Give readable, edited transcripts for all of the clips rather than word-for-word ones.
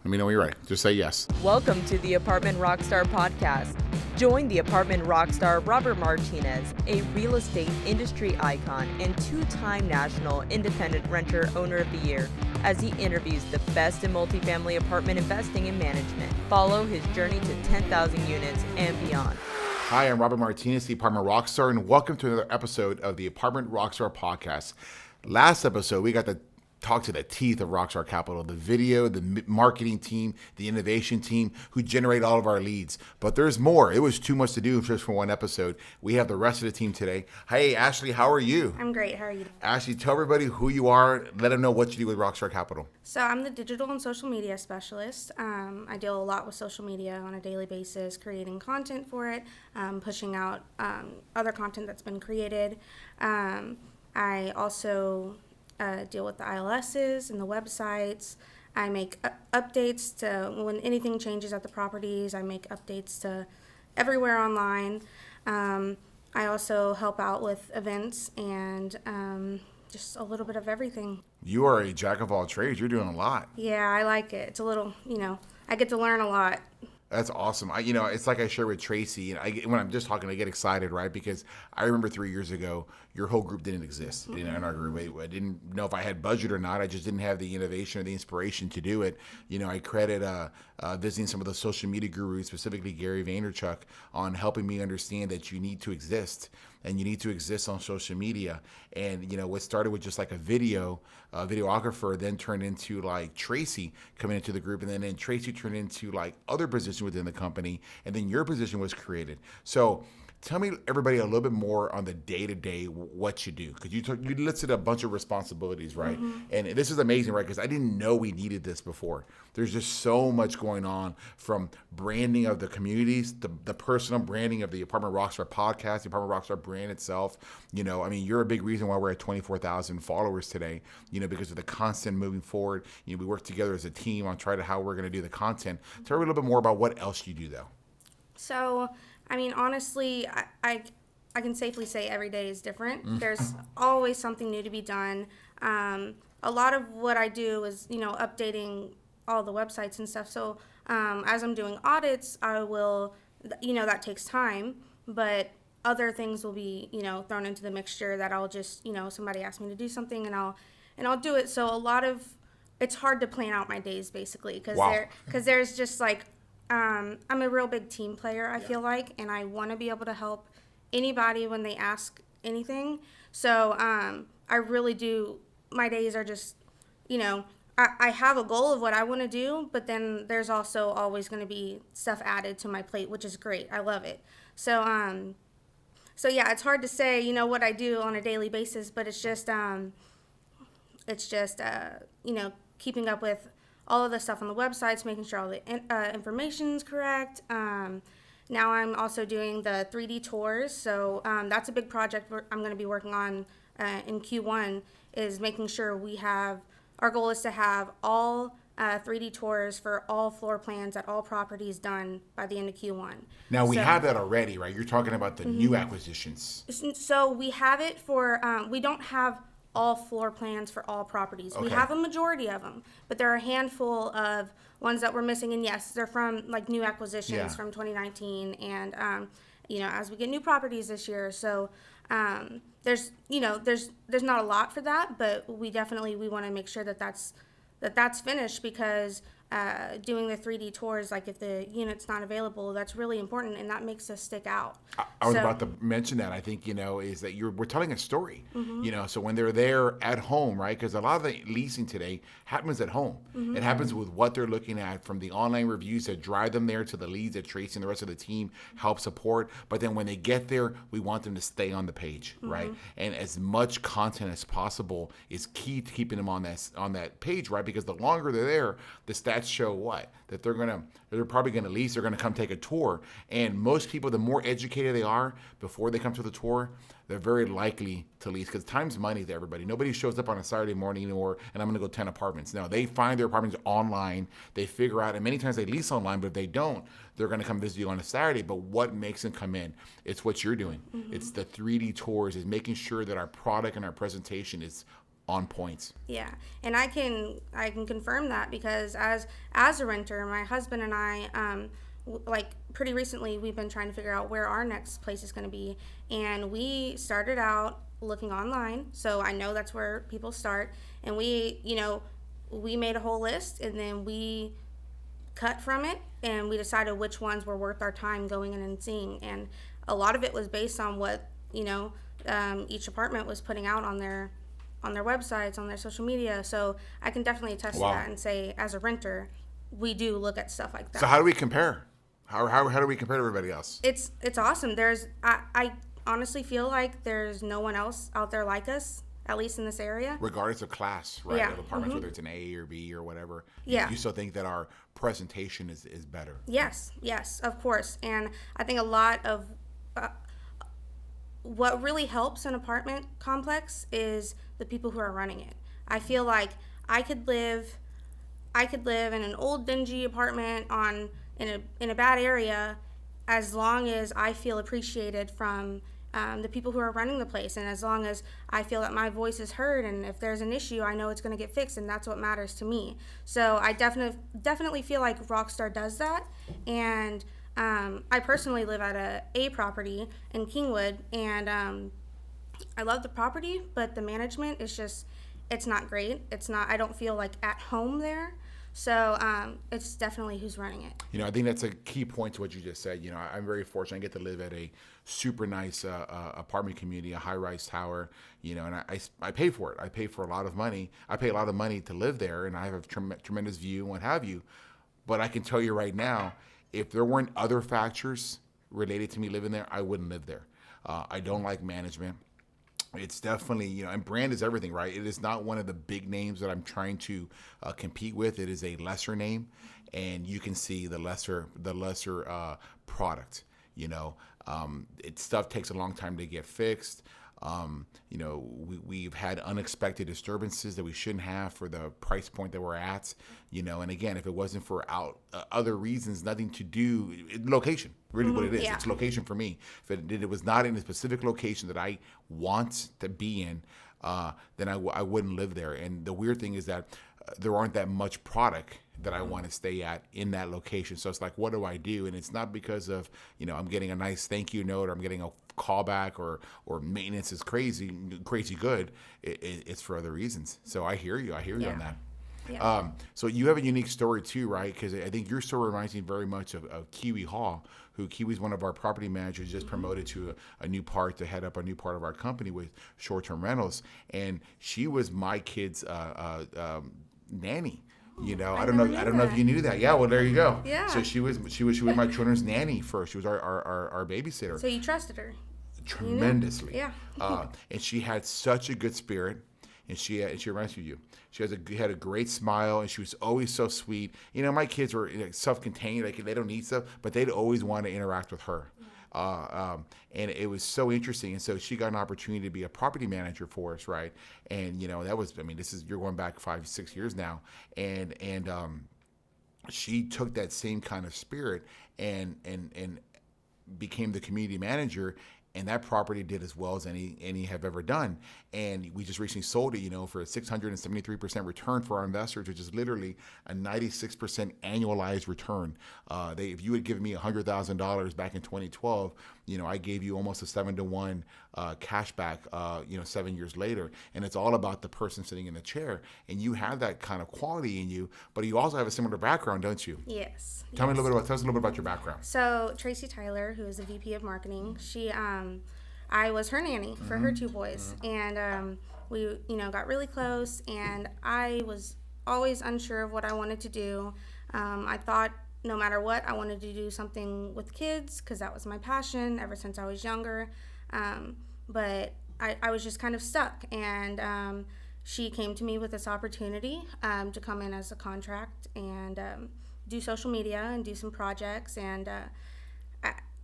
Let me know when you're ready. Just say yes. Welcome to the Apartment Rockstar podcast. Join the Apartment Rockstar Robert Martinez, a real estate industry icon and two-time National Independent Renter Owner of the Year, as he interviews the best in multifamily apartment investing and management. Follow his journey to 10,000 units and beyond. Hi, I'm Robert Martinez, the Apartment Rockstar, and welcome to another episode of the Apartment Rockstar podcast. Last episode, we got to talk to the teeth of Rockstar Capital, the video, the marketing team, the innovation team who generate all of our leads. But there's more. It was too much to do just for one episode. We have the rest of the team today. Hey, Ashley, how are you? I'm great. How are you? Ashley, tell everybody who you are. Let them know what you do with Rockstar Capital. So I'm the digital and social media specialist. I deal a lot with social media on a daily basis, creating content for it, pushing out other content that's been created. I also deal with the ILSs and the websites. I make updates to when anything changes at the properties. I make updates to everywhere online. I also help out with events and just a little bit of everything. You are a jack of all trades. You're doing a lot. Yeah, I like it. It's a little, I get to learn a lot. That's awesome. It's like I share with Tracy, and when I'm just talking, I get excited, right? Because I remember 3 years ago, your whole group didn't exist in our group. I didn't know if I had budget or not. I just didn't have the innovation or the inspiration to do it. I credit visiting some of the social media gurus, specifically Gary Vaynerchuk, on helping me understand that you need to exist. And you need to exist on social media. And, what started with just like a videographer then turned into like Tracy coming into the group. And then Tracy turned into like other positions within the company. And then your position was created. So tell me, everybody, a little bit more on the day-to-day, what you do. Because you listed a bunch of responsibilities, right? Mm-hmm. And this is amazing, right? Because I didn't know we needed this before. There's just so much going on, from branding of the communities, the personal branding of the Apartment Rockstar podcast, the Apartment Rockstar brand itself. You're a big reason why we're at 24,000 followers today, because of the constant moving forward. We work together as a team on how we're going to do the content. Tell me a little bit more about what else you do, though. So, honestly, I can safely say every day is different. Mm. There's always something new to be done. A lot of what I do is, updating all the websites and stuff. So as I'm doing audits, I will, that takes time, but other things will be, thrown into the mixture that I'll just, somebody asks me to do something and I'll do it. So it's hard to plan out my days, basically, because there's just like, I'm a real big team player, I feel like, and I want to be able to help anybody when they ask anything. So I really do. My days are just, I have a goal of what I want to do, but then there's also always going to be stuff added to my plate, which is great. I love it. So yeah, it's hard to say, what I do on a daily basis, but it's just keeping up with all of the stuff on the websites, making sure all the information's correct. Now I'm also doing the 3D tours, so that's a big project I'm going to be working on in Q1, is making sure our goal is to have all 3D tours for all floor plans at all properties done by the end of Q1. Now we have that already, right? You're talking about the new acquisitions. So we have it for, we don't have all floor plans for all properties. Okay. We have a majority of them, but there are a handful of ones that we're missing. And yes, they're from like new acquisitions from 2019. And, as we get new properties this year, so there's not a lot for that, but we want to make sure that's finished, because doing the 3D tours, like if the unit's not available, that's really important, and that makes us stick out. I was about to mention that. I think, is that we're telling a story, so when they're there at home, right? Because a lot of the leasing today happens at home. Mm-hmm. It happens with what they're looking at, from the online reviews that drive them there to the leads that Tracy and the rest of the team help support. But then when they get there, we want them to stay on the page, right? And as much content as possible is key to keeping them on that page, right? Because the longer they're there, the stats show what? That they're probably going to lease, they're going to come take a tour. And most people, the more educated they are before they come to the tour, they're very likely to lease, because time's money to everybody. Nobody shows up on a Saturday morning anymore and I'm going to go 10 apartments. No, they find their apartments online, they figure out, and many times they lease online, but if they don't, they're going to come visit you on a Saturday. But what makes them come in? It's what you're doing. Mm-hmm. It's the 3D tours, is making sure that our product and our presentation is on points. Yeah, and I can confirm that because as a renter, my husband and I, like pretty recently, we've been trying to figure out where our next place is going to be, and we started out looking online. So I know that's where people start, and we made a whole list, and then we cut from it, and we decided which ones were worth our time going in and seeing, and a lot of it was based on what each apartment was putting out on their websites, on their social media. So I can definitely attest to that and say, as a renter, we do look at stuff like that. So how do we compare? How do we compare to everybody else? It's awesome. I honestly feel like there's no one else out there like us, at least in this area. Regardless of class, right? Yeah. Of apartments, whether it's an A or B or whatever. Yeah. You still think that our presentation is better? Yes, of course. And I think a lot of what really helps an apartment complex is the people who are running it. I feel like I could live in an old dingy apartment in a bad area, as long as I feel appreciated from the people who are running the place, and as long as I feel that my voice is heard, and if there's an issue, I know it's going to get fixed, and that's what matters to me. So I definitely feel like Rockstar does that, and I personally live at a property in Kingwood, and I love the property, but the management is just, it's not great. I don't feel like at home there. So it's definitely who's running it. I think that's a key point to what you just said. I'm very fortunate. I get to live at a super nice apartment community, a high-rise tower, and I pay for it. I pay for a lot of money. I pay a lot of money to live there, and I have a tremendous view and what have you. But I can tell you right now, if there weren't other factors related to me living there, I wouldn't live there. I don't like management. It's definitely, and brand is everything, right? It is not one of the big names that I'm trying to compete with. It is a lesser name, and you can see the lesser product. Stuff takes a long time to get fixed. We've had unexpected disturbances that we shouldn't have for the price point that we're at, and again, if it wasn't for other reasons, nothing to do, location, really what it is. Yeah. It's location for me. If it was not in a specific location that I want to be in, then I wouldn't live there. And the weird thing is that there aren't that much product that I want to stay at in that location. So it's like, what do I do? And it's not because of, I'm getting a nice thank you note, or I'm getting a callback, or maintenance is crazy good. It's for other reasons. So I hear you on that. Yeah. So you have a unique story too, right? Because I think your story reminds me very much of Kiwi Hall, who Kiwi's one of our property managers, just promoted to a new part to head up a new part of our company with short-term rentals. And she was my kid's nanny. I don't know if you knew that. Yeah, well, there you go. Yeah. So she was my children's nanny first. She was our babysitter. So you trusted her? Tremendously. Yeah. And she had such a good spirit, and she reminds me of you. She had a great smile, and she was always so sweet. My kids were self-contained; they don't need stuff, but they'd always want to interact with her. And it was so interesting. And so she got an opportunity to be a property manager for us, right? And that was, you're going back 5-6 years now, and she took that same kind of spirit and became the community manager. And that property did as well as any have ever done. And we just recently sold it, for a 673% return for our investors, which is literally a 96% annualized return. If you had given me $100,000 back in 2012, I gave you almost a 7-to-1 cash back, 7 years later. And it's all about the person sitting in the chair. And you have that kind of quality in you, but you also have a similar background, don't you? Yes. Tell us a little bit about your background. So Tracy Tyler, who is the VP of marketing, she, I was her nanny for her two boys, and we, got really close, and I was always unsure of what I wanted to do. I thought no matter what, I wanted to do something with kids because that was my passion ever since I was younger. But I was just kind of stuck, and she came to me with this opportunity to come in as a contract and do social media and do some projects, and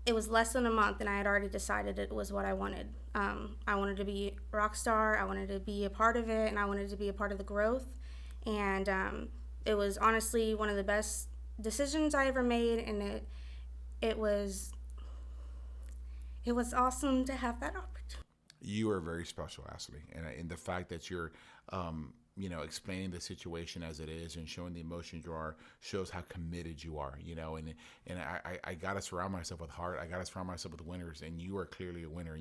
it was less than a month, and I had already decided it was what I wanted. I wanted to be Rockstar. I wanted to be a part of it, and I wanted to be a part of the growth. And it was honestly one of the best decisions I ever made, and it was awesome to have that opportunity. You are very special, Ashley, and the fact that you're, explaining the situation as it is and showing the emotions you are shows how committed you are. And I got to surround myself with heart. I got to surround myself with winners, and you are clearly a winner.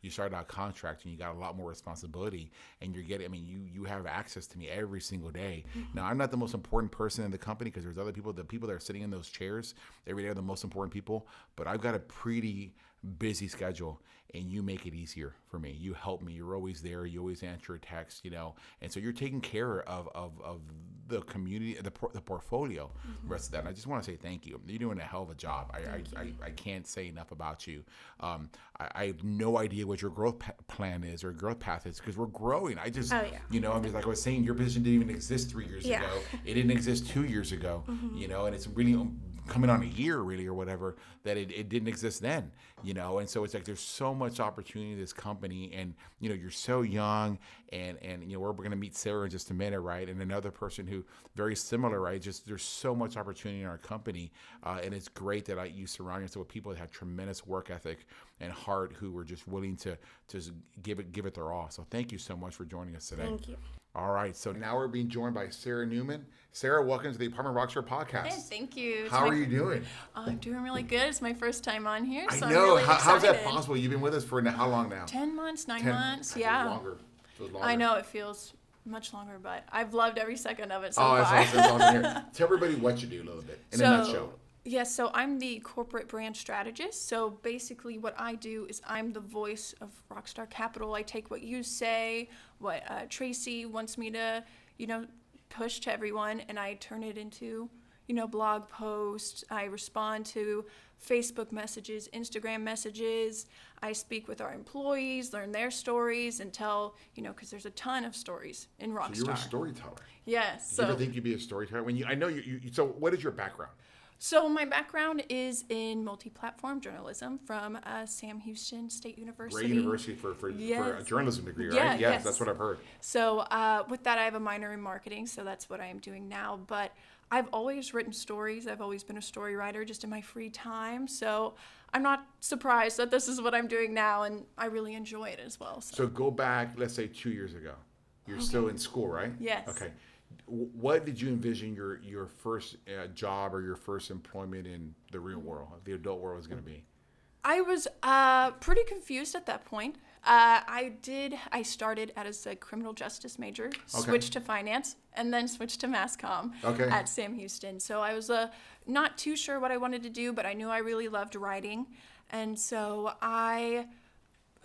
You started out contract and you got a lot more responsibility, and you're getting. I mean, you have access to me every single day. Now, I'm not the most important person in the company because there's other people. The people that are sitting in those chairs every day are the most important people, but I've got a pretty busy schedule, and you make it easier for me. You help me. You're always there. You always answer a text, and so you're taking care of the community, the portfolio, the rest of that. And I just want to say thank you. You're doing a hell of a job. I can't say enough about you. I have no idea what your growth plan is or growth path is because we're growing. I just, like I was saying, your position didn't even exist 3 years ago. It didn't exist 2 years ago, and it's really coming on a year really or whatever that it didn't exist then, and so it's like there's so much opportunity in this company, and you're so young, and we're going to meet Sarah in just a minute, right, and another person who very similar, right, just there's so much opportunity in our company, and it's great that you surround yourself with people that have tremendous work ethic and heart who are just willing to give it their all. So thank you so much for joining us today. Thank you. All right, so now we're being joined by Sarah Newman. Sarah, welcome to the Apartment Rockstar podcast. Hey, thank you. How are you doing? I'm doing really good. It's my first time on here, so I know. I'm really excited. How's that possible? You've been with us for how long now? 10 months, 9 months, It was yeah. longer. I know it feels much longer, but I've loved every second of it so far. far. That's awesome. Here, tell everybody what you do a little bit in a nutshell. Yes, so I'm the corporate brand strategist. So basically what I do is I'm the voice of Rockstar Capital. I take what you say, what Tracy wants me to, push to everyone, and I turn it into, blog posts. I respond to Facebook messages, Instagram messages. I speak with our employees, learn their stories, and tell, because there's a ton of stories in Rockstar. So you're a storyteller. Yes. Did you ever think you'd be a storyteller? I know you. So what is your background? So my background is in multi-platform journalism from Sam Houston State University. Great university for a journalism degree, right? Yeah, yes, that's what I've heard. So with that, I have a minor in marketing, so that's what I am doing now. But I've always written stories. I've always been a story writer just in my free time. So I'm not surprised that this is what I'm doing now, and I really enjoy it as well. So go back, let's say 2 years ago. You're still in school, right? Yes. Okay. What did you envision your first job or your first employment in the real world, the adult world, was going to be? I was pretty confused at that point. I started as a criminal justice major, switched to finance, and then switched to mass comm at Sam Houston. So I was not too sure what I wanted to do, but I knew I really loved writing. And so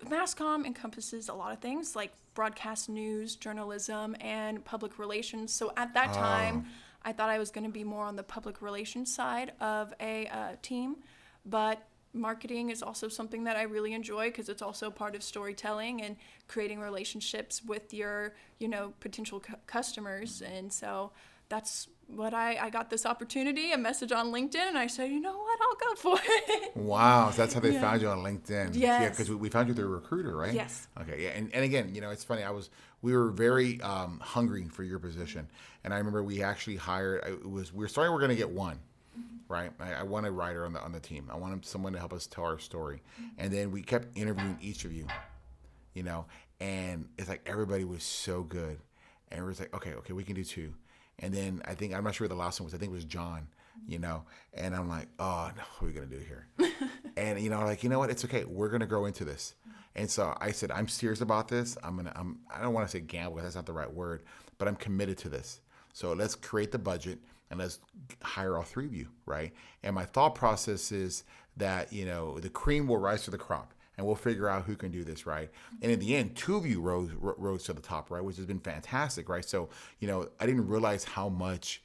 mass comm encompasses a lot of things like broadcast news, journalism, and public relations. So at that time, I thought I was going to be more on the public relations side of a team, but marketing is also something that I really enjoy because it's also part of storytelling and creating relationships with your, potential customers. And so that's what I got this opportunity, a message on LinkedIn, and I said, you know what, I'll go for it. Wow, so that's how they found you on LinkedIn. Yes. Yeah, because we found you through a recruiter, right? Yes. Okay, yeah, and again, it's funny. We were very hungry for your position, and I remember we actually hired. We were going to get one. Right, I want a writer on the team. I wanted someone to help us tell our story, and then we kept interviewing each of you, and it's like everybody was so good, and we were like, okay, we can do two, and then I'm not sure what the last one was. I think it was John, and I'm like, oh no, what are we gonna do here? And you know what? It's okay. We're gonna grow into this, and so I said, I'm serious about this. I don't want to say gamble because that's not the right word, but I'm committed to this. So let's create the budget. And let's hire all three of you, right? And my thought process is that, the cream will rise to the crop, and we'll figure out who can do this, right? And in the end, two of you rose to the top, right? Which has been fantastic, right? So, I didn't realize how much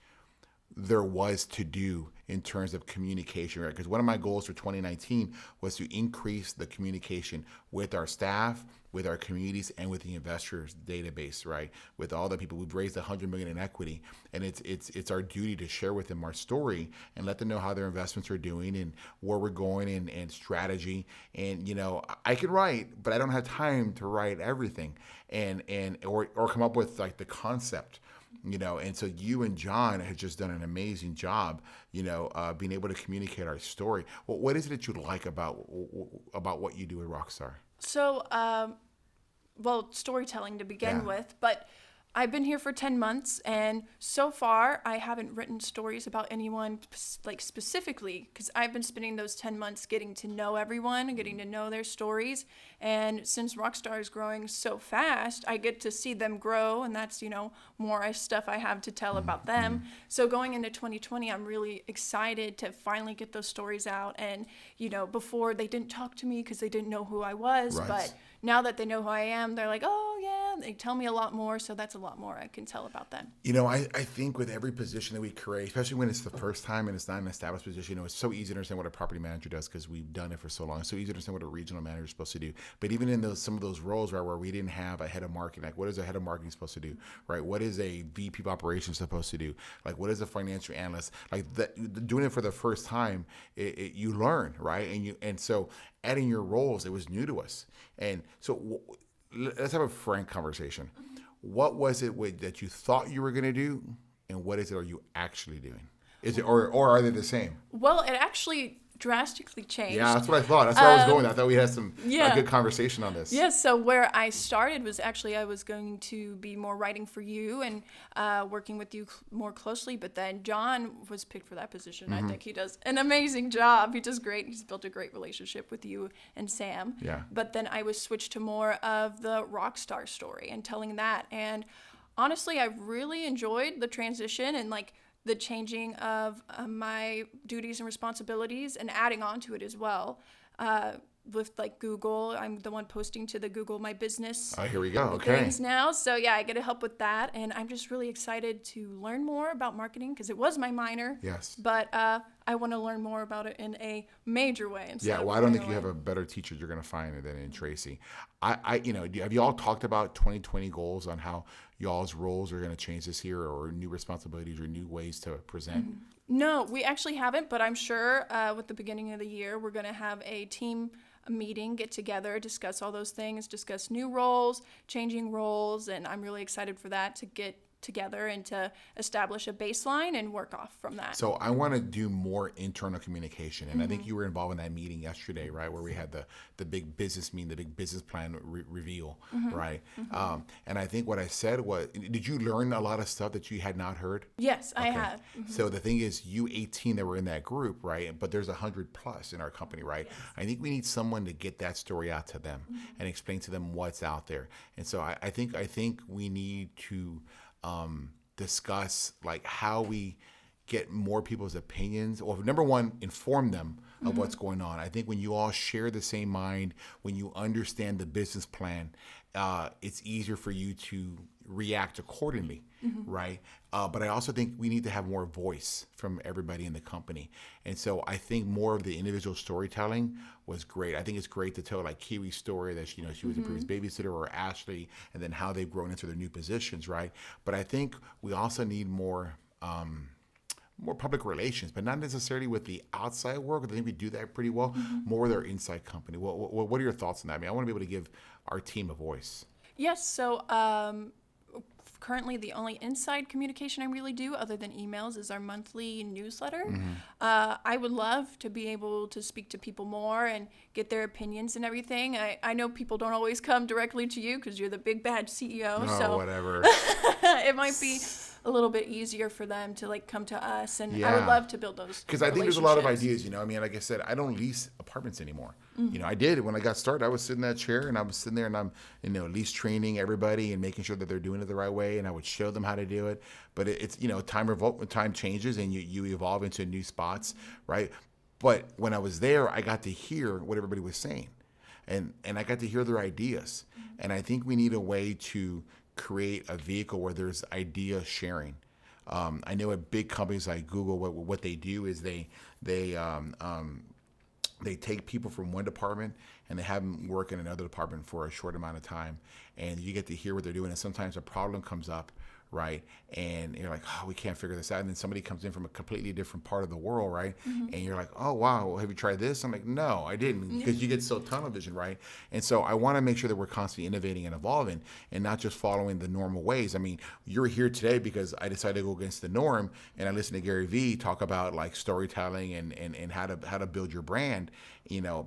there was to do in terms of communication, right? Because one of my goals for 2019 was to increase the communication with our staff, with our communities, and with the investors database, right? With all the people. We've raised $100 million in equity, and it's our duty to share with them our story and let them know how their investments are doing and where we're going and strategy. And I can write, but I don't have time to write everything or come up with like the concept. And so you and John have just done an amazing job, being able to communicate our story. Well, what is it that you like about what you do at Rockstar? So storytelling to begin with, but I've been here for 10 months, and so far I haven't written stories about anyone like specifically, because I've been spending those 10 months getting to know everyone and getting to know their stories. And since Rockstar is growing so fast, I get to see them grow, and that's, more stuff I have to tell about them. So going into 2020, I'm really excited to finally get those stories out. And, before they didn't talk to me because they didn't know who I was, but now that they know who I am, they're like, oh yeah, they tell me a lot more. So that's a lot more I can tell about them. I think with every position that we create, especially when it's the first time and it's not an established position, it's so easy to understand what a property manager does because we've done it for so long. It's so easy to understand what a regional manager is supposed to do. But even in some of those roles, right, where we didn't have a head of marketing, like what is a head of marketing supposed to do, right? What is a VP of operations supposed to do? Like what is a financial analyst? Like doing it for the first time, you learn, right? And so adding your roles, it was new to us. And so let's have a frank conversation. What was it that you thought you were going to do, and what is it are you actually doing? Is it or are they the same? Well, it actually drastically changed. Yeah, that's what I thought. That's where I was going. I thought we had a good conversation on this. Yeah, so where I started was actually I was going to be more writing for you and working with you more closely, but then John was picked for that position. I think he does an amazing job. He does great. He's built a great relationship with you and Sam. Yeah. But then I was switched to more of the Rockstar story and telling that. And honestly, I really enjoyed the transition and the changing of my duties and responsibilities and adding on to it as well. With Google, I'm the one posting to the Google My Business. Oh, here we go. Okay. Things now. So yeah, I get to help with that. And I'm just really excited to learn more about marketing because it was my minor. Yes. But I want to learn more about it in a major way. Yeah, well, I don't think you have a better teacher you're going to find than in Tracy. Have you all talked about 2020 goals on how y'all's roles are going to change this year or new responsibilities or new ways to present? No, we actually haven't, but I'm sure with the beginning of the year, we're going to have a team meeting, get together, discuss all those things, discuss new roles, changing roles, and I'm really excited for that to get together and to establish a baseline and work off from that. So I want to do more internal communication, and I think you were involved in that meeting yesterday, right, where we had the big business meeting, the big business plan reveal, right? And I think what I said was, did you learn a lot of stuff that you had not heard? Yes, I have. So the thing is, you 18 that were in that group, right? But there's 100 plus in our company, right? Yes. I think we need someone to get that story out to them and explain to them what's out there. And so I think we need to discuss how we get more people's opinions, or number one, inform them of what's going on. I think when you all share the same mind, when you understand the business plan, it's easier for you to react accordingly, right? But I also think we need to have more voice from everybody in the company. And so I think more of the individual storytelling was great. I think it's great to tell Kiwi's story that she was a previous babysitter, or Ashley, and then how they've grown into their new positions, right? But I think we also need more public relations, but not necessarily with the outside work. I think we do that pretty well, more with our inside company. What are your thoughts on that? I mean, I want to be able to give our team a voice. Yes, so currently the only inside communication I really do other than emails is our monthly newsletter. I would love to be able to speak to people more and get their opinions and everything. I know people don't always come directly to you because you're the big bad CEO. No, so whatever. It might be a little bit easier for them to come to us, and I would love to build those because I think there's a lot of ideas. I mean, like I said, I don't lease apartments anymore. I did when I got started. I was sitting in that chair and I was sitting there and I'm lease training everybody and making sure that they're doing it the right way, and I would show them how to do it. But it's time changes and you evolve into new spots, right? But when I was there, I got to hear what everybody was saying, and I got to hear their ideas. And I think we need a way to create a vehicle where there's idea sharing. I know at big companies like Google, what they do is they take people from one department and they have them work in another department for a short amount of time, and you get to hear what they're doing. And sometimes a problem comes up, right? And you're like, oh, we can't figure this out. And then somebody comes in from a completely different part of the world, right? And you're like, oh, wow, well, have you tried this? I'm like, no, I didn't, because you get so tunnel vision, right? And so I want to make sure that we're constantly innovating and evolving and not just following the normal ways. I mean, you're here today because I decided to go against the norm, and I listened to Gary Vee talk about like storytelling and how to build your brand,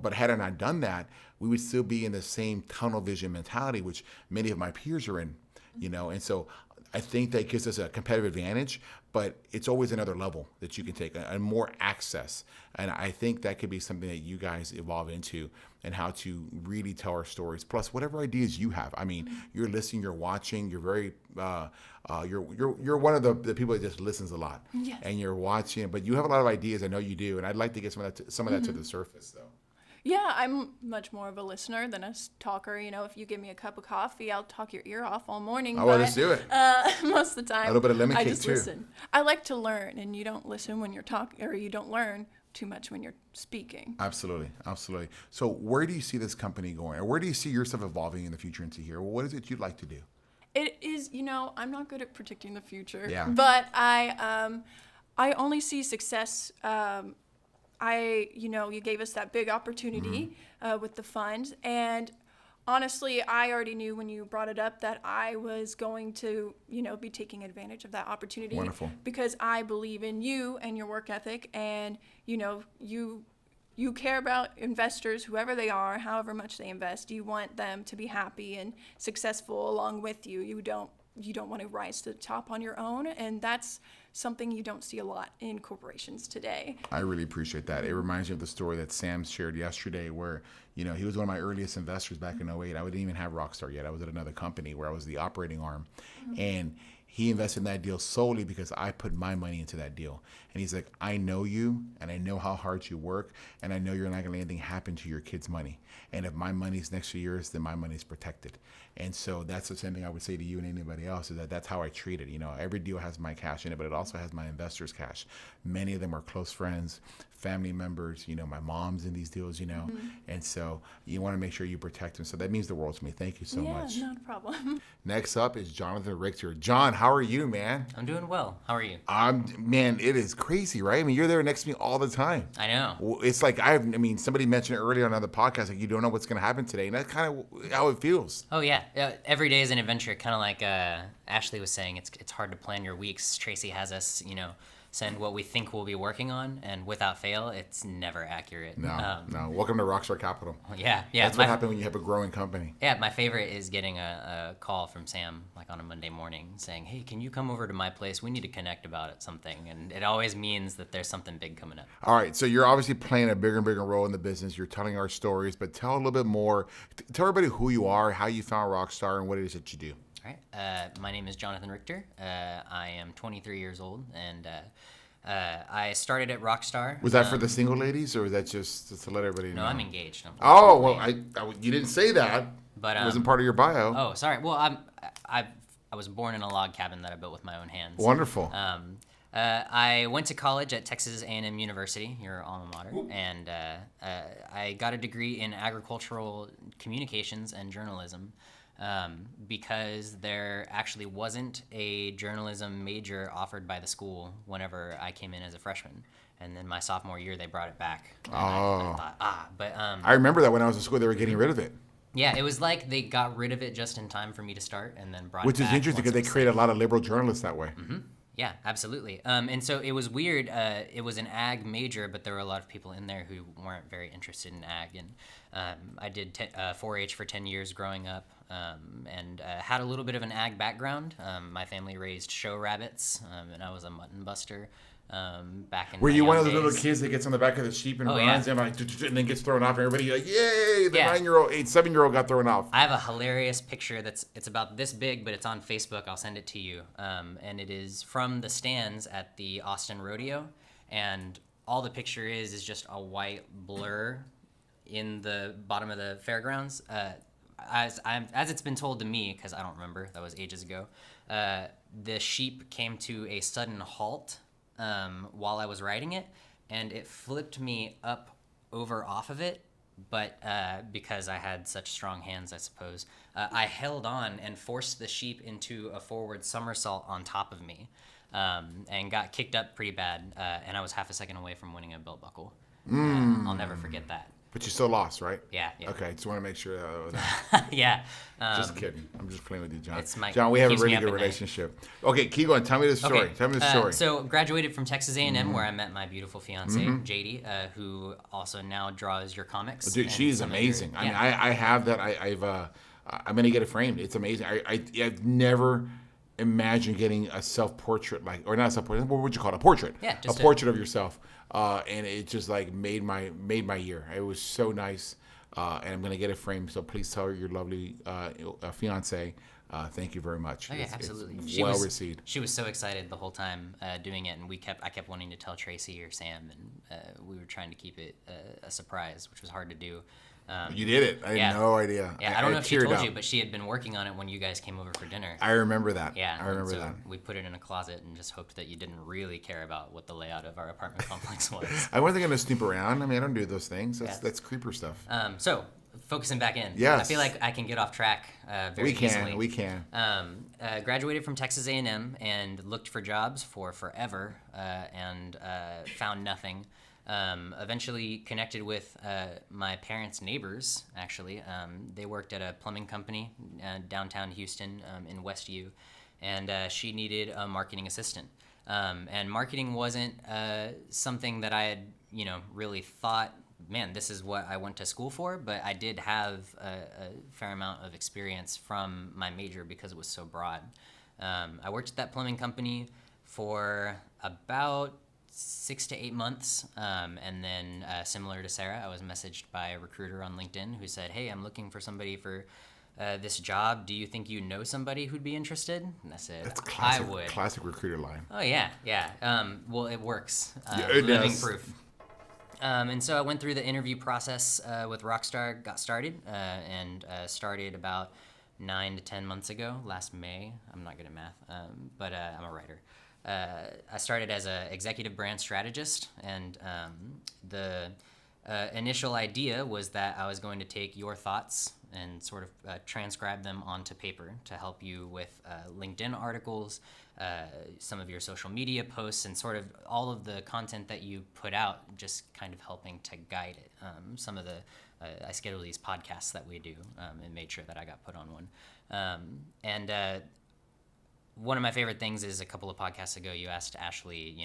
but had I not done that, we would still be in the same tunnel vision mentality, which many of my peers are in, and so I think that gives us a competitive advantage, but it's always another level that you can take and more access. And I think that could be something that you guys evolve into, and how to really tell our stories. Plus, whatever ideas you have. I mean, you're listening, you're watching, you're very, you're one of the people that just listens a lot. Yes. And you're watching, but you have a lot of ideas. I know you do, and I'd like to get some of that to the surface, though. Yeah, I'm much more of a listener than a talker. If you give me a cup of coffee, I'll talk your ear off all morning. Oh, well, let's do it. Most of the time, a little bit of lemon I cake just too. listen. I like to learn, and you don't listen when you're talking, or you don't learn too much when you're speaking. Absolutely. So where do you see this company going? Or where do you see yourself evolving in the future into here? What is it you'd like to do? It is, I'm not good at predicting the future. Yeah. But I only see success. You gave us that big opportunity with the fund, and honestly, I already knew when you brought it up that I was going to, be taking advantage of that opportunity. Wonderful. Because I believe in you and your work ethic, and you care about investors, whoever they are, however much they invest. You want them to be happy and successful along with you. You don't want to rise to the top on your own, and that's something you don't see a lot in corporations today. I really appreciate that. It reminds me of the story that Sam shared yesterday where, he was one of my earliest investors back in 2008. I didn't even have Rockstar yet. I was at another company where I was the operating arm. And he invested in that deal solely because I put my money into that deal. And he's like, I know you, and I know how hard you work, and I know you're not going to let anything happen to your kids' money. And if my money's next to yours, then my money's protected. And so that's the same thing I would say to you and anybody else, is that's how I treat it. Every deal has my cash in it, but it also has my investors' cash. Many of them are close friends, family members, my mom's in these deals, And so you want to make sure you protect them. So that means the world to me. Thank you so much. Yeah, not a problem. Next up is Jonathan Richter. John, how are you, man? I'm doing well. How are you? Man, it is crazy, right? I mean, you're there next to me all the time. I know. It's like, somebody mentioned earlier on another podcast, like you don't know what's going to happen today. And that's kind of how it feels. Oh, yeah. Every day is an adventure, kind of like Ashley was saying. It's hard to plan your weeks. Tracy has us, send what we think we'll be working on, and without fail, it's never accurate. No. Welcome to Rockstar Capital. Yeah. That's what happens when you have a growing company. Yeah, my favorite is getting a call from Sam, like on a Monday morning, saying, hey, can you come over to my place? We need to connect about something. And it always means that there's something big coming up. All right, so you're obviously playing a bigger and bigger role in the business. You're telling our stories, but tell a little bit more. Tell everybody who you are, how you found Rockstar, and what it is that you do. All right. My name is Jonathan Richter. I am 23 years old, and I started at Rockstar. Was that for the single ladies, or was that just to let everybody know? No, I'm engaged. Oh, well, you didn't say that. But it wasn't part of your bio. Oh, sorry. Well, I was born in a log cabin that I built with my own hands. Wonderful. I went to college at Texas A&M University, your alma mater, and I got a degree in agricultural communications and journalism. Because there actually wasn't a journalism major offered by the school whenever I came in as a freshman. And then my sophomore year, they brought it back. And I thought, I remember that when I was in school, they were getting rid of it. Yeah, it was like they got rid of it just in time for me to start and then brought it back. Which is interesting because they created a lot of liberal journalists that way. Mm-hmm. Yeah, absolutely. And so it was weird. It was an ag major, but there were a lot of people in there who weren't very interested in ag. And I did 4-H for 10 years growing up, and had a little bit of an ag background. My family raised show rabbits, and I was a mutton buster back in. Were you one of days. those little kids that gets on the back of the sheep and runs and then gets thrown off, and everybody like, yay! The 7-year-old got thrown off. I have a hilarious picture it's about this big, but it's on Facebook. I'll send it to you. And it is from the stands at the Austin Rodeo, and all the picture is just a white blur in the bottom of the fairgrounds. As it's been told to me, because I don't remember, that was ages ago, the sheep came to a sudden halt while I was riding it, and it flipped me up over off of it but because I had such strong hands, I suppose, I held on and forced the sheep into a forward somersault on top of me, and got kicked up pretty bad, and I was half a second away from winning a belt buckle. I'll never forget that. But you still lost, right? Yeah. Okay, just want to make sure. Yeah. Just kidding. I'm just playing with you, John. It's my, John, we have a keeps me really up good at night. relationship. Okay, keep going. Tell me the story. Okay. Tell me the story. So graduated from Texas A&M, where I met my beautiful fiance, JD, who also now draws your comics. Dude, she's amazing. I mean, I have that. I'm gonna get it framed. It's amazing. I've never imagined getting a self-portrait, like, or not a self-portrait. What would you call it? A portrait. Yeah, a portrait of yourself. And it just like made my year. It was so nice. And I'm gonna get it framed. So please tell your lovely fiance. Thank you very much. Oh, yeah, absolutely. It's well received. She was so excited the whole time doing it, and I kept wanting to tell Tracy or Sam, and we were trying to keep it a surprise, which was hard to do. You did it. I had no idea. Yeah, I don't know if she told you, but she had been working on it when you guys came over for dinner. I remember that. Yeah, I remember that. We put it in a closet and just hoped that you didn't really care about what the layout of our apartment complex was. I wasn't going to snoop around. I mean, I don't do those things. That's creeper stuff. So, focusing back in. Yes. I feel like I can get off track very easily. We can. Graduated from Texas A&M and looked for jobs for forever and found nothing. Eventually connected with my parents' neighbors, actually. They worked at a plumbing company downtown Houston in Westview, and she needed a marketing assistant. And marketing wasn't something that I had, really thought, man, this is what I went to school for, but I did have a fair amount of experience from my major because it was so broad. I worked at that plumbing company for about 6 to 8 months, and then similar to Sarah, I was messaged by a recruiter on LinkedIn who said, hey, I'm looking for somebody for this job. Do you think you know somebody who'd be interested? And I said, that's classic, I would. Classic recruiter line. Oh, yeah. Well, it works. It living does. proof. And so I went through the interview process with Rockstar, got started, and started about 9 to 10 months ago, last May. I'm not good at math, but I'm a writer. I started as an executive brand strategist, and the initial idea was that I was going to take your thoughts and sort of transcribe them onto paper to help you with LinkedIn articles, some of your social media posts, and sort of all of the content that you put out, just kind of helping to guide it. Some of the I scheduled these podcasts that we do and made sure that I got put on one. And one of my favorite things is a couple of podcasts ago you asked Ashley,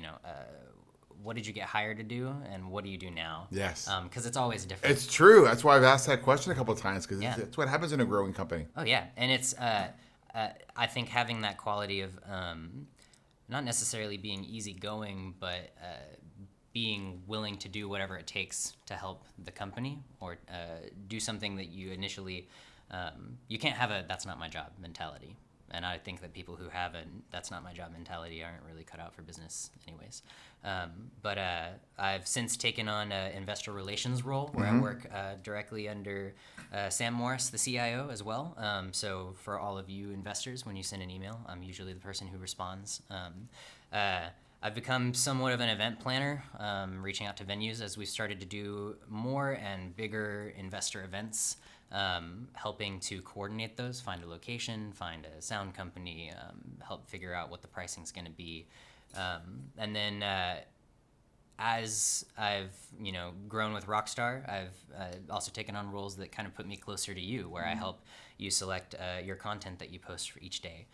what did you get hired to do and what do you do now? Yes. Because it's always different. It's true. That's why I've asked that question a couple of times, because Yeah. it's what happens in a growing company. Oh, yeah. And it's, I think having that quality of not necessarily being easygoing, but being willing to do whatever it takes to help the company or do something that you initially, you can't have a that's not my job mentality. And I think that people who have a that's not my job mentality aren't really cut out for business anyways. But I've since taken on an investor relations role where I work directly under Sam Morris, the CIO, as well. So for all of you investors, when you send an email, I'm usually the person who responds. I've become somewhat of an event planner, reaching out to venues as we've started to do more and bigger investor events. Helping to coordinate those, find a location, find a sound company, help figure out what the pricing's going to be. And then as I've grown with Rockstar, I've also taken on roles that kind of put me closer to you, where I help you select your content that you post for each day,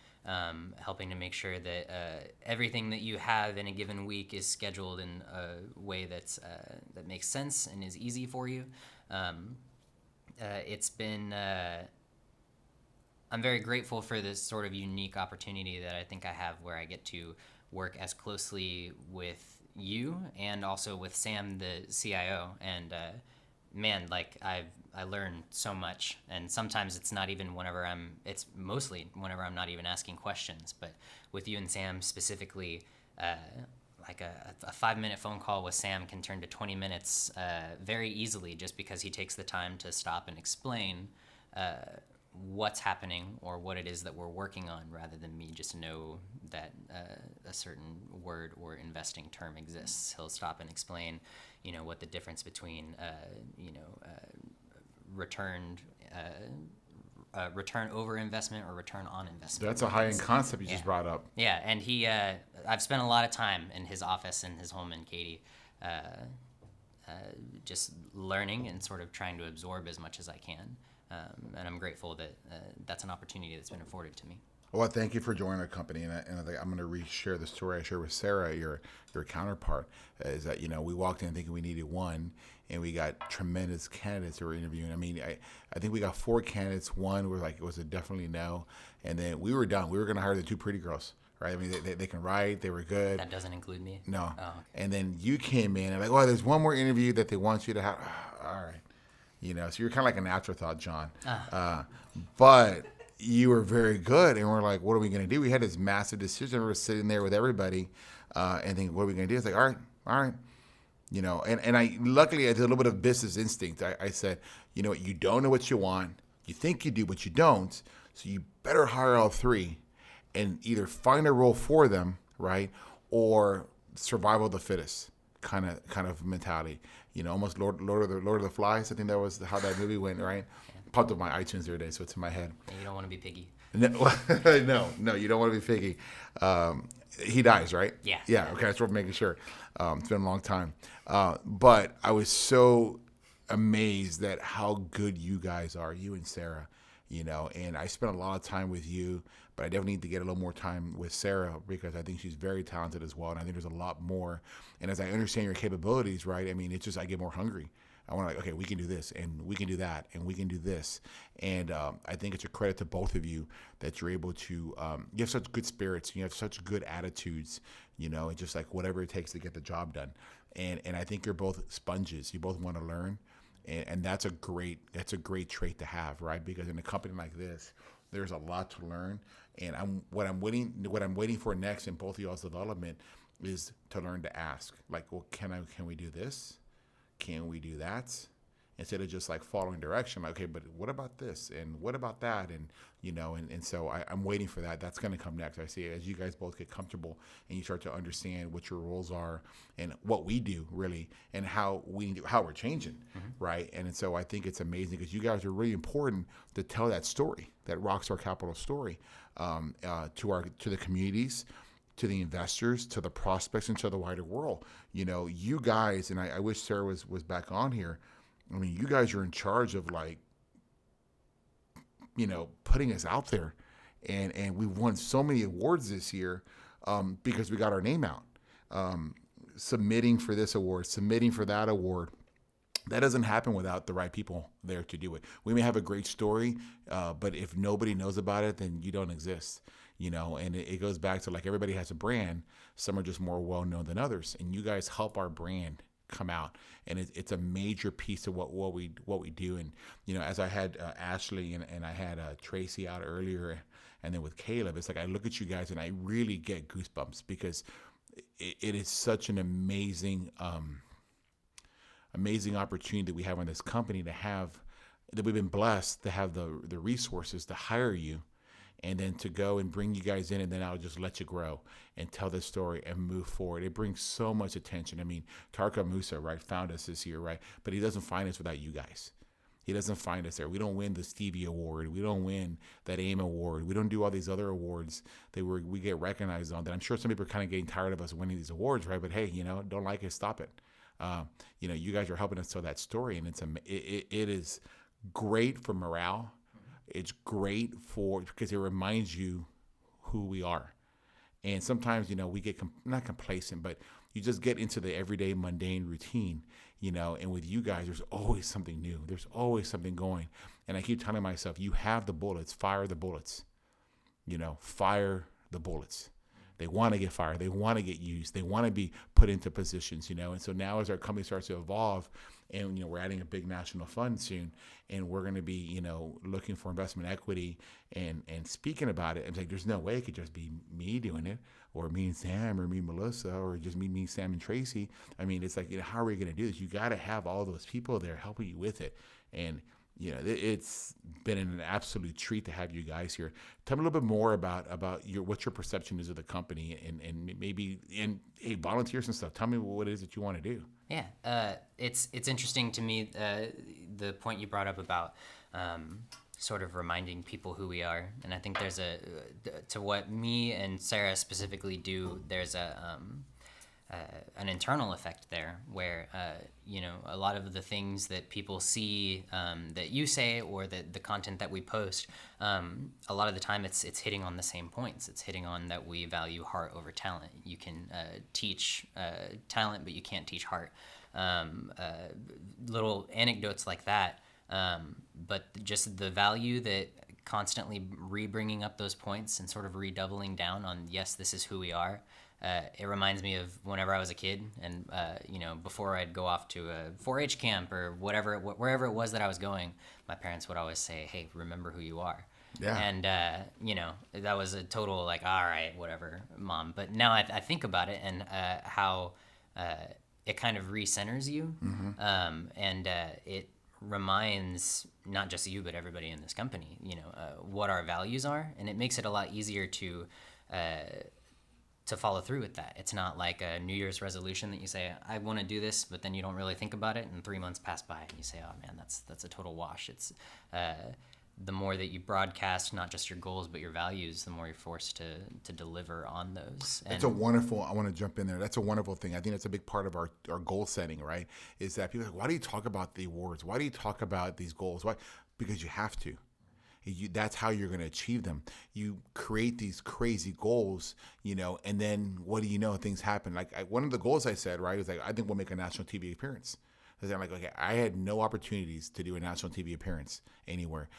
helping to make sure that everything that you have in a given week is scheduled in a way that makes sense and is easy for you. It's been, I'm very grateful for this sort of unique opportunity that I think I have where I get to work as closely with you and also with Sam, the CIO. And man, like I learn so much. And sometimes it's not even it's mostly whenever I'm not even asking questions. But with you and Sam specifically, like a 5-minute phone call with Sam can turn to 20 minutes very easily just because he takes the time to stop and explain what's happening or what it is that we're working on rather than me just know that a certain word or investing term exists. He'll stop and explain, what the difference between, return over investment or return on investment. That's a high-end concept you just brought up. Yeah, and he, I've spent a lot of time in his office in his home in Katy, just learning and sort of trying to absorb as much as I can. And I'm grateful that that's an opportunity that's been afforded to me. Well, thank you for joining our company, and I'm going to re-share the story I shared with Sarah, your counterpart, is that, we walked in thinking we needed one, and we got tremendous candidates who were interviewing. I mean, I think we got 4 candidates. One was it was a definitely no, and then we were done. We were going to hire the 2 pretty girls, right? I mean, they can write, they were good. That doesn't include me? No. Oh, okay. And then you came in, and there's one more interview that they want you to have. All right. So you're kind of like an afterthought, John. But you were very good, and we're like, what are we going to do? We had this massive decision. We were sitting there with everybody and thinking, what are we going to do? It's like, all right. And I luckily I did a little bit of business instinct. I said, what, you don't know what you want. You think you do, but you don't. So you better hire all 3 and either find a role for them, right, or survival of the fittest kind of mentality. Almost Lord of the Flies. I think that was how that movie went, right? Popped up my iTunes the other day, so it's in my head. And you don't want to be piggy. No, you don't want to be piggy. He dies, right? Yeah. Yeah, okay, that's worth making sure. It's been a long time. But I was so amazed at how good you guys are, you and Sarah, and I spent a lot of time with you, but I definitely need to get a little more time with Sarah because I think she's very talented as well, and I think there's a lot more. And as I understand your capabilities, right, I mean, it's just I get more hungry. I want to okay, we can do this, and we can do that, and we can do this. And I think it's a credit to both of you that you're able to, you have such good spirits, you have such good attitudes, and just like whatever it takes to get the job done. And I think you're both sponges. You both want to learn, and that's a great trait to have, right? Because in a company like this, there's a lot to learn. And what I'm waiting for next in both of y'all's development is to learn to ask, like, well, can we do this? Can we do that? Instead of just like following direction, like, okay, but what about this? And what about that? And, and so I'm waiting for that. That's going to come next. I see it as you guys both get comfortable and you start to understand what your roles are and what we do really and how we're changing. Mm-hmm. Right. And so I think it's amazing because you guys are really important to tell that story, that Rockstar Capital story, to the communities, to the investors, to the prospects, and to the wider world. You guys, and I wish Sarah was back on here. I mean, you guys are in charge of putting us out there. And we've won so many awards this year because we got our name out. Submitting for this award, submitting for that award. That doesn't happen without the right people there to do it. We may have a great story, but if nobody knows about it, then you don't exist. And it goes back to like everybody has a brand. Some are just more well-known than others. And you guys help our brand come out. And it's a major piece of what we do. And, as I had Ashley and I had Tracy out earlier and then with Caleb, it's like I look at you guys and I really get goosebumps because it is such an amazing opportunity that we have in this company that we've been blessed to have the resources to hire you. And then to go and bring you guys in, and then I'll just let you grow and tell the story and move forward. It brings so much attention. I mean, Tarka Musa, right, found us this year, right? But he doesn't find us without you guys. He doesn't find us there. We don't win the Stevie Award. We don't win that AIM Award. We don't do all these other awards that we get recognized on. That I'm sure some people are kind of getting tired of us winning these awards, right? But hey, don't like it, stop it. You guys are helping us tell that story, and it is great for morale. It's great because it reminds you who we are. And sometimes, we get not complacent, but you just get into the everyday mundane routine, and with you guys, there's always something new. There's always something going. And I keep telling myself, you have the bullets, fire the bullets, fire the bullets. They want to get fired. They want to get used. They want to be put into positions, And so now as our company starts to evolve, and we're adding a big national fund soon, and we're going to be looking for investment equity and speaking about it. It's like there's no way it could just be me doing it, or me and Sam, or me and Melissa, or just me, Sam and Tracy. I mean, it's like how are we going to do this? You got to have all those people there helping you with it, and it's been an absolute treat to have you guys here. Tell me a little bit more about what your perception is of the company, and maybe hey, volunteers and stuff. Tell me what it is that you want to do. Yeah, it's interesting to me. the point you brought up about sort of reminding people who we are, and I think there's to what me and Sarah specifically do, there's an internal effect there where a lot of the things that people see that you say or the content that we post, a lot of the time it's hitting on the same points. It's hitting on that we value heart over talent. You can teach talent, but you can't teach heart. Little anecdotes like that, but just the value that constantly re-bringing up those points and sort of redoubling down on, yes, this is who we are. It reminds me of whenever I was a kid, and before I'd go off to a 4-H camp or wherever it was that I was going, my parents would always say, "Hey, remember who you are." Yeah. And that was a total like, all right, whatever, Mom. But now I think about it and how it kind of recenters you, and it reminds not just you but everybody in this company, what our values are, and it makes it a lot easier to follow through with that. It's not like a New Year's resolution that you say, I want to do this, but then you don't really think about it, and 3 months pass by and you say, oh man, that's a total wash. It's the more that you broadcast not just your goals but your values, the more you're forced to deliver on those. That's I want to jump in there. That's a wonderful thing. I think that's a big part of our goal setting, right? Is that people are like, why do you talk about the awards? Why do you talk about these goals? Why? Because you have to. That's how you're going to achieve them. You create these crazy goals, and then what do you know? Things happen. Like one of the goals I said, right, was like, I think we'll make a national TV appearance. Because I'm like, okay, I had no opportunities to do a national TV appearance anywhere,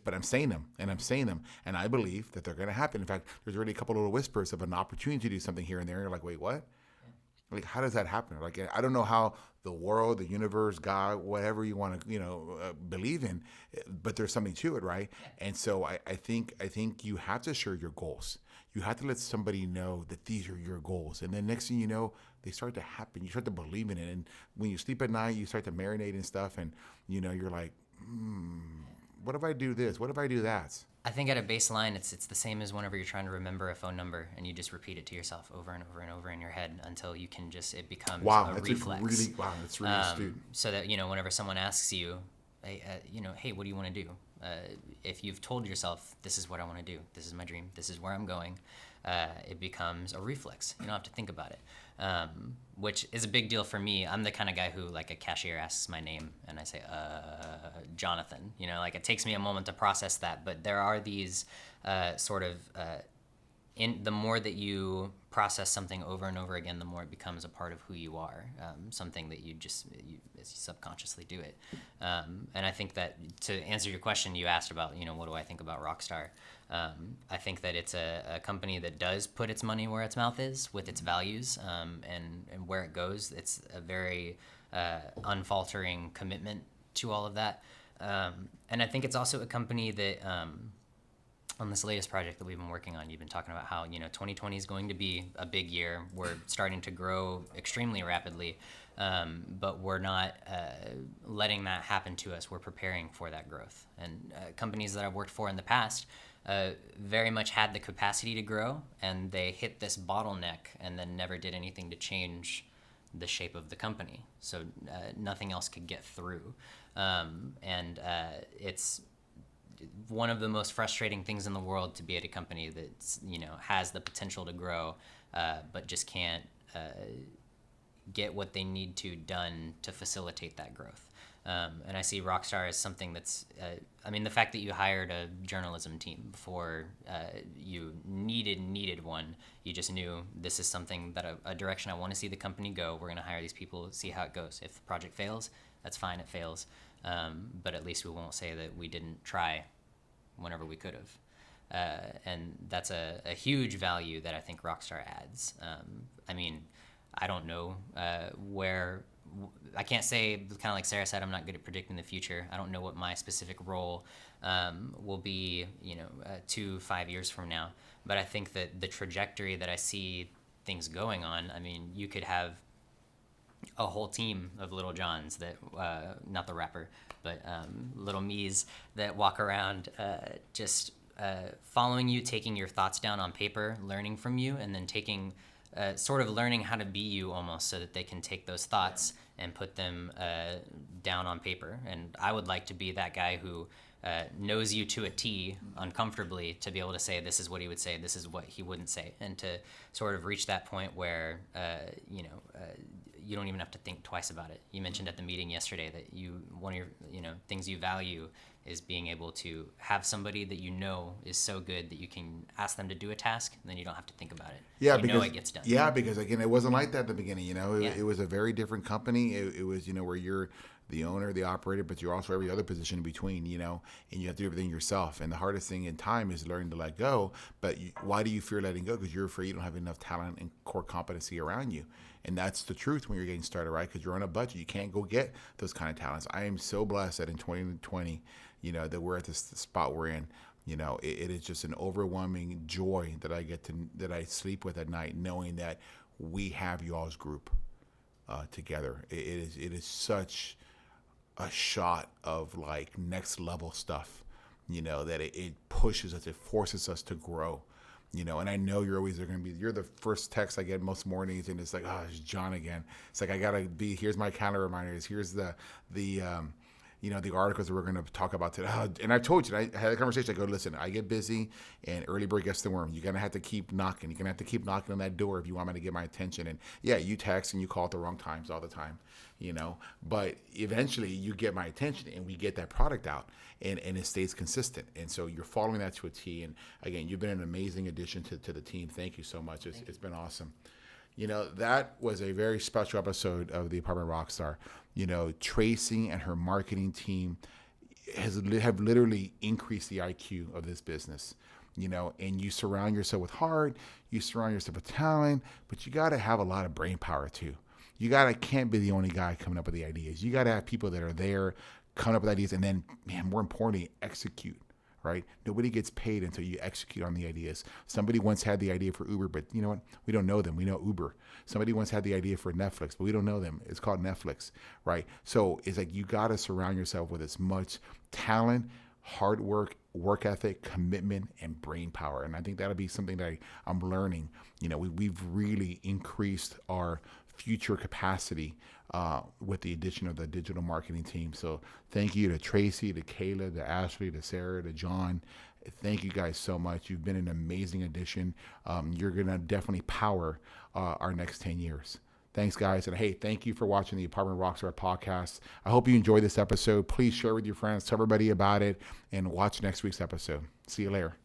but I'm saying them, and I believe that they're going to happen. In fact, there's already a couple little whispers of an opportunity to do something here and there. And you're like, wait, what? Like, how does that happen? Like, I don't know how the world, the universe, God, whatever you want to, believe in, but there's something to it, right? And so I think you have to share your goals. You have to let somebody know that these are your goals. And then next thing you know, they start to happen. You start to believe in it. And when you sleep at night, you start to marinate and stuff. And, you're like, what if I do this? What if I do that? I think at a baseline, it's the same as whenever you're trying to remember a phone number and you just repeat it to yourself over and over and over in your head until you can it becomes a reflex. That's really astute. So that, whenever someone asks you, hey, what do you want to do? If you've told yourself, this is what I want to do, this is my dream, this is where I'm going, it becomes a reflex. You don't have to think about it, which is a big deal for me. I'm the kind of guy who, like, a cashier asks my name and I say, Jonathan. It takes me a moment to process that. But there are these the more that you process something over and over again, the more it becomes a part of who you are, something that you subconsciously do it. And I think that, to answer your question, you asked about, what do I think about Rockstar? I think that it's a company that does put its money where its mouth is with its values, and where it goes. It's a very unfaltering commitment to all of that. And I think it's also a company that, on this latest project that we've been working on, you've been talking about how 2020 is going to be a big year. We're starting to grow extremely rapidly, but we're not letting that happen to us. We're preparing for that growth. And companies that I've worked for in the past very much had the capacity to grow, and they hit this bottleneck and then never did anything to change the shape of the company. So nothing else could get through. And it's one of the most frustrating things in the world to be at a company that's has the potential to grow, but just can't get what they need to done to facilitate that growth. And I see Rockstar as something that's, the fact that you hired a journalism team before you needed one, you just knew this is something that a direction I want to see the company go. We're going to hire these people, see how it goes. If the project fails, that's fine, it fails. But at least we won't say that we didn't try whenever we could have. And that's a huge value that I think Rockstar adds. I don't know where. I can't say, kind of like Sarah said, I'm not good at predicting the future. I don't know what my specific role will be, 2-5 years from now. But I think that the trajectory that I see things going on, you could have a whole team of Little Johns that, not the rapper, but little me's that walk around just following you, taking your thoughts down on paper, learning from you, and then taking sort of learning how to be you almost, so that they can take those thoughts and put them down on paper. And I would like to be that guy who knows you to a T uncomfortably, to be able to say this is what he would say, this is what he wouldn't say, and to sort of reach that point where you don't even have to think twice about it. You mentioned at the meeting yesterday that one of your things you value is being able to have somebody that is so good that you can ask them to do a task, and then you don't have to think about it. Yeah, because it gets done. Yeah, because again, it wasn't like that at the beginning. It was a very different company. It was where you're the owner, the operator, but you're also every other position in between. And you have to do everything yourself. And the hardest thing in time is learning to let go. But why do you fear letting go? Because you're afraid you don't have enough talent and core competency around you. And that's the truth when you're getting started, right? Because you're on a budget. You can't go get those kind of talents. I am so blessed that in 2020, that we're at this spot we're in. It is just an overwhelming joy that that I sleep with at night, knowing that we have y'all's group together. It is such a shot of like next level stuff, that it pushes us, it forces us to grow. And I know you're the first text I get most mornings, and it's like, oh, it's John again. It's like, I gotta here's my calendar reminders. Here's the articles that we're going to talk about today. And I told you, I had a conversation. I go, listen, I get busy, and early bird gets the worm. You're going to have to keep knocking. You're going to have to keep knocking on that door if you want me to get my attention. And yeah, you text and you call at the wrong times all the time, but eventually you get my attention, and we get that product out, and it stays consistent. And so you're following that to a T. And again, you've been an amazing addition to the team. Thank you so much. It's been awesome. That was a very special episode of the Apartment Rockstar. Tracy and her marketing team have literally increased the IQ of this business. And you surround yourself with heart, you surround yourself with talent, but you got to have a lot of brain power too. You can't be the only guy coming up with the ideas. You got to have people that are there coming up with ideas, and then, man, more importantly, execute. Right? Nobody gets paid until you execute on the ideas. Somebody once had the idea for Uber, but you know what? We don't know them. We know Uber. Somebody once had the idea for Netflix, but we don't know them. It's called Netflix, right? So it's like you got to surround yourself with as much talent, hard work, work ethic, commitment, and brain power. And I think that'll be something that I'm learning. We've really increased our future capacity with the addition of the digital marketing team. So thank you to Tracy, to Kayla, to Ashley, to Sarah, to John. Thank you guys so much. You've been an amazing addition. You're going to definitely power our next 10 years. Thanks, guys. And hey, thank you for watching the Apartment Rockstar podcast. I hope you enjoyed this episode. Please share with your friends, tell everybody about it, and watch next week's episode. See you later.